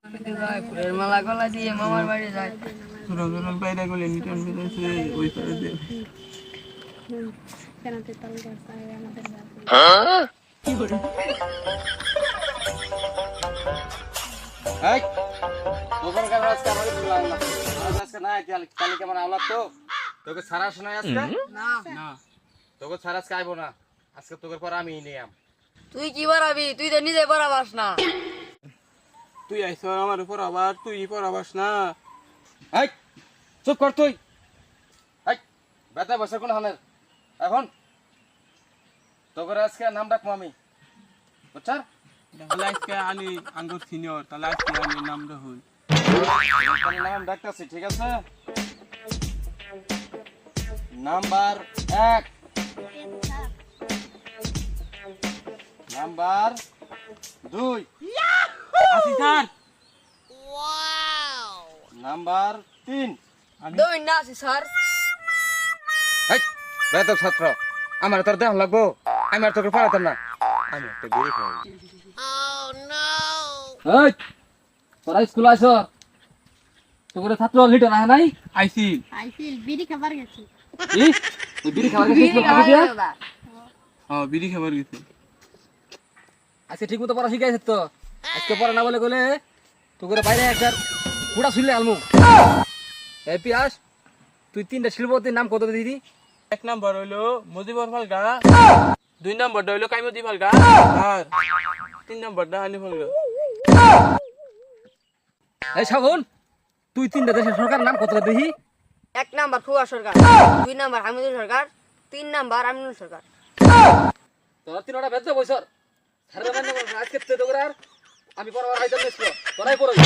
ফুলের মালা গলা দিয়ে মামার বাড়ি যায়। রজনীর বাইরে গেলে নিটন বেরোচ্ছে ওই পারে দিয়ে। এই তোকে কেন আজকে আমাকে বললাম না আজকে না কালি কেমন আওলাদ তো তোকে ছাড়া শোনায় আজকে না না তোকে ছাড়া আজকে আইবো না আজকে তোকে পর আমি নিয়াম তুই কি বাড়াবি? তুই তো নিজে বাড়াবাস না। তুই আইছ আমার উপর আবার তুই পর আবাস না। এই চুপ কর তুই এই বেটা বসে কোন হানের এখন তোকে আজকে নাম ডাকবো আমি বুঝছ তাহলে আজকে আনি আঙ্গুর সিনিয়র তাহলে আজকে আমি নাম রাহুল। নাম ডাকতেছি ঠিক আছে নাম্বার 1 নাম্বার 2 আসি স্যার। নাম্বার 3 দুই না আছি স্যার। এই বেদব ছাত্র আমার তোর দেহ লাগবো আমি আর তোকে পারাতাম না আমি একটা বিড়ি খাই এই তোরা স্কুল আইছ তোর ছাত্র লিটার আহে নাই আইসি আইসিল বিড়ি খাবার গেছি কি তুই বিড়ি খাওয়া গেছিস স্কুল খাবি দিয়া হ্যাঁ বিড়ি খাবার গেছে। আজকে ঠিক মতো পড়া শিখাইছিস তো আজকে পড়া না বলে গেলে তোর বাইরে একবার পুরা শুনলে আলমু এই পিয়াস তুই তিনটা শিল্পতির নাম কত দিদি? 1 নাম্বার হইলো মুজিবর ফালগা, 2 নাম্বারটা হইলো কাইমতি ফালগা আর 3 নাম্বারটা হানি ফালগা। এই শাগুন তুই তিনটা দেশের সরকার নাম কত দেখি? 1 নাম্বার ফুয়া সরকার, 2 নাম্বার হামিদুল সরকার, 3 নাম্বার আমিনুল সরকার। তোরা তিনটা বেঁচে বসর সারা আজকে তোর আর আমি পড়াবার আইতাম না তোরাই পড়াবি।